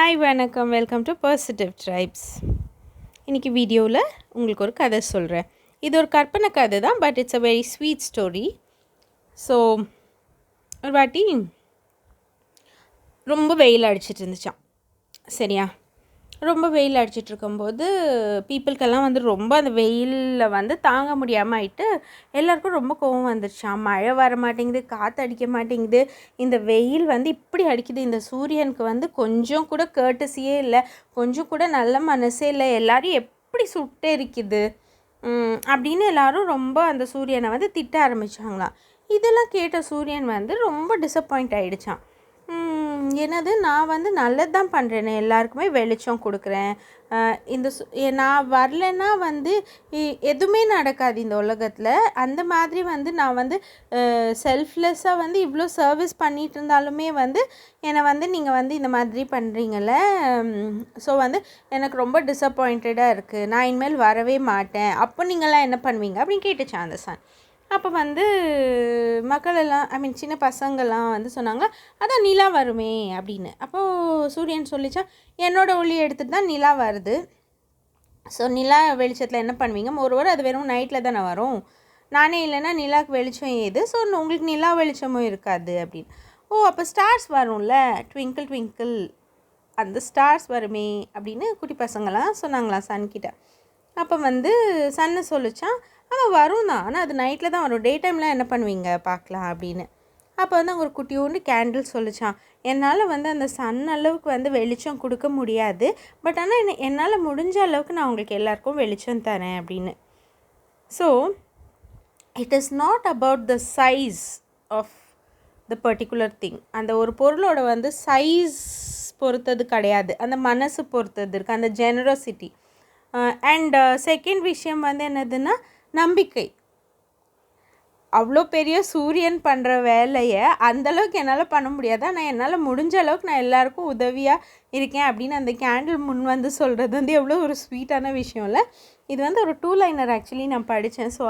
Hi வணக்கம், welcome to positive tribes. இன்றைக்கி வீடியோவில் உங்களுக்கு ஒரு கதை சொல்கிறேன். இது ஒரு கற்பனை கதை தான், but it's a very sweet story. So ஒரு வாட்டி ரொம்ப வெயில் அடிச்சிட்டு இருந்துச்சான். சரியா, ரொம்ப வெயில் அடிச்சிட்டு இருக்கும்போது பீப்புளுக்கெல்லாம் ரொம்ப அந்த வெயிலில் தாங்க முடியாமல் ஆகிட்டு எல்லாருக்கும் ரொம்ப கோவம் வந்துருச்சான். மழை வர மாட்டேங்குது, காற்று அடிக்க மாட்டேங்குது, இந்த வெயில் இப்படி அடிக்குது, இந்த சூரியனுக்கு கொஞ்சம் கூட கேர்ட்டஸியே இல்லை, கொஞ்சம் கூட நல்ல மனசே இல்லை, எல்லாரையும் எப்படி சுட்டு இருக்குது அப்படின்னு எல்லாரும் ரொம்ப அந்த சூரியனை திட்ட ஆரம்பித்தாங்களாம். இதெல்லாம் கேட்ட சூரியன் ரொம்ப டிசப்பாயிண்ட் ஆகிடுச்சான். என்னது, நான் நல்லது தான் பண்ணுறேனே, எல்லாருக்குமே வெளிச்சம் கொடுக்குறேன், இந்த நான் வரலைன்னா எதுவுமே நடக்காது இந்த உலகத்தில். அந்த மாதிரி நான் செல்ஃப்லெஸ்ஸாக இவ்வளோ சர்வீஸ் பண்ணிகிட்டு இருந்தாலுமே என்னை நீங்கள் இந்த மாதிரி பண்ணுறீங்கள. ஸோ எனக்கு ரொம்ப டிசப்பாயிண்டடாக இருக்குது, நான் இனிமேல் வரவே மாட்டேன், அப்போ நீங்களாம் என்ன பண்ணுவீங்க அப்படின்னு கேட்டுச்சான் அந்த சன். அப்போ மக்கள் எல்லாம் சின்ன பசங்கள்லாம் சொன்னாங்க, அதான் நிலா வருமே அப்படின்னு. அப்போது சூரியன் சொல்லிச்சான், என்னோடய ஒளி எடுத்துகிட்டு தான் நிலா வருது. ஸோ நிலா வெளிச்சத்தில் என்ன பண்ணுவீங்க, ஒருவர் அது வெறும் நைட்டில் தானே வரும், நானே இல்லைன்னா நிலாவுக்கு வெளிச்சம் ஏது, ஸோ உங்களுக்கு நிலா வெளிச்சமும் இருக்காது அப்படின்னு. ஓ, அப்போ ஸ்டார்ஸ் வரும்ல, ட்விங்கிள் ட்விங்கிள் அந்த ஸ்டார்ஸ் வருமே அப்படின்னு குட்டி பசங்களாம் சொன்னாங்களாம் சன்கிட்ட. அப்போ சன்னை சொல்லிச்சான், வரும் தான், ஆனால் அது நைட்டில் தான் வரும், டே டைமில் என்ன பண்ணுவீங்க பார்க்கலாம் அப்படின்னு. அப்போ அங்கே ஒரு குட்டியோண்டு கேண்டில் சொல்லிச்சான், என்னால் அந்த சன் அளவுக்கு வெளிச்சம் கொடுக்க முடியாது, பட் ஆனால் என்னால் முடிஞ்ச அளவுக்கு நான் உங்களுக்கு எல்லாருக்கும் வெளிச்சம் தரேன் அப்படின்னு. So it is not about the size of the particular thing. அந்த ஒரு பொருளோட சைஸ் பொறுத்தது கிடையாது, அந்த மனசு பொறுத்தது இருக்குது, அந்த ஜெனரோசிட்டி. அண்ட் செகண்ட் விஷயம் என்னதுன்னா நம்பிக்கை. அவ்வளோ பெரிய சூரியன் பண்ணுற வேலையை அந்தளவுக்கு என்னால் பண்ண முடியாது, ஆனால் என்னால் முடிஞ்ச அளவுக்கு நான் எல்லாேருக்கும் உதவியாக இருக்கேன் அப்படின்னு அந்த கேண்டில் முன் சொல்கிறது எவ்வளோ ஒரு ஸ்வீட்டான விஷயம் இல்லை. இது ஒரு 2 லைனர் ஆக்சுவலி நான் படித்தேன். ஸோ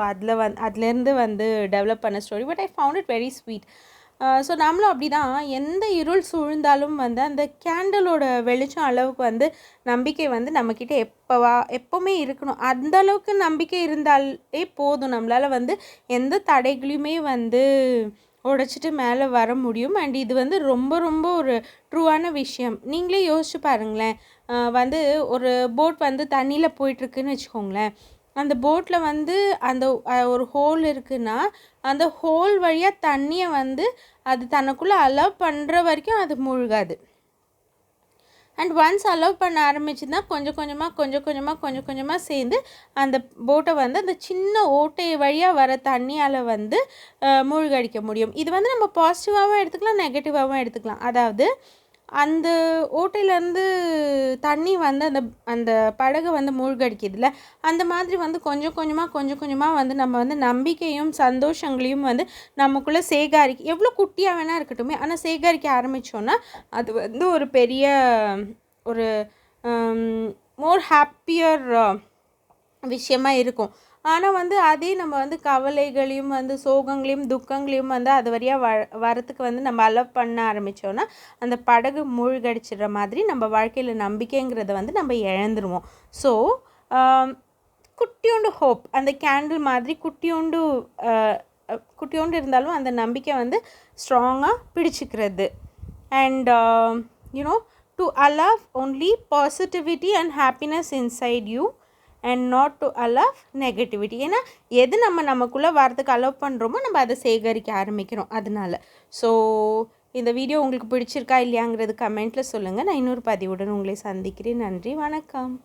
அதுலேருந்து டெவலப் பண்ண story, but I found it very sweet. So நம்மளும் அப்படி தான், எந்த இருள் சூழ்ந்தாலும் அந்த கேண்டலோட வெளிச்சம் அளவுக்கு நம்பிக்கை நம்மக்கிட்ட எப்போவுமே இருக்கணும். அந்தளவுக்கு நம்பிக்கை இருந்தாலே போதும், நம்மளால் எந்த தடைகளையுமே உடைச்சிட்டு மேலே வர முடியும். அண்ட் இது ரொம்ப ரொம்ப ஒரு ட்ரூவான விஷயம். நீங்களே யோசிச்சு பாருங்களேன், ஒரு போட் தண்ணியில் போயிட்டுருக்குன்னு வச்சுக்கோங்களேன், அந்த போட்டில் அந்த ஒரு ஹோல் இருக்குன்னா அந்த ஹோல் வழியாக தண்ணியை அது தனக்குள்ளே அலோவ் பண்ணுற வரைக்கும் அது மூழ்காது. அண்ட் ஒன்ஸ் அலோவ் பண்ண ஆரம்பிச்சுன்னா கொஞ்சம் கொஞ்சமாக சேர்ந்து அந்த போட்டை அந்த சின்ன ஓட்டை வழியாக வர தண்ணியால் மூழ்கடிக்க முடியும். இது நம்ம பாசிட்டிவாகவும் எடுத்துக்கலாம், நெகட்டிவாகவும் எடுத்துக்கலாம். அதாவது அந்த ஓட்டையிலேருந்து தண்ணி அந்த அந்த படகை மூழ்கடிக்குதுல்ல, அந்த மாதிரி கொஞ்சம் கொஞ்சமாக நம்ம நம்பிக்கையும் சந்தோஷங்களையும் நமக்குள்ளே எவ்வளோ குட்டியாக வேணால் இருக்கட்டுமே, ஆனால் சேகரிக்க ஆரம்பித்தோன்னா அது ஒரு பெரிய ஒரு மோர் ஹாப்பியர் விஷயமாக இருக்கும். ஆனால் அதே நம்ம கவலைகளையும் சோகங்களையும் துக்கங்களையும் அது வழியாக வரத்துக்கு நம்ம அலோவ் பண்ண ஆரம்பித்தோன்னா அந்த படகு மூழ்கடிச்சிடுற மாதிரி நம்ம வாழ்க்கையில் நம்பிக்கைங்கிறத நம்ம இழந்துருவோம். ஸோ குட்டியோண்டு ஹோப், அந்த கேண்டில் மாதிரி குட்டியோண்டு இருந்தாலும் அந்த நம்பிக்கை ஸ்ட்ராங்காக பிடிச்சிக்கிறது. And you know, to allow only positivity and happiness inside you and not to allow negativity. ஏன்னா எது நமக்குள்ளே வரதுக்கு அலோவ் பண்ணுறோமோ நம்ம அதை சேகரிக்க ஆரம்பிக்கிறோம். அதனால ஸோ இந்த வீடியோ உங்களுக்கு பிடிச்சிருக்கா இல்லையாங்கிறது கமெண்ட்டில் சொல்லுங்கள். நான் இன்னொரு பதிவுடன் உங்களை சந்திக்கிறேன். நன்றி, வணக்கம்.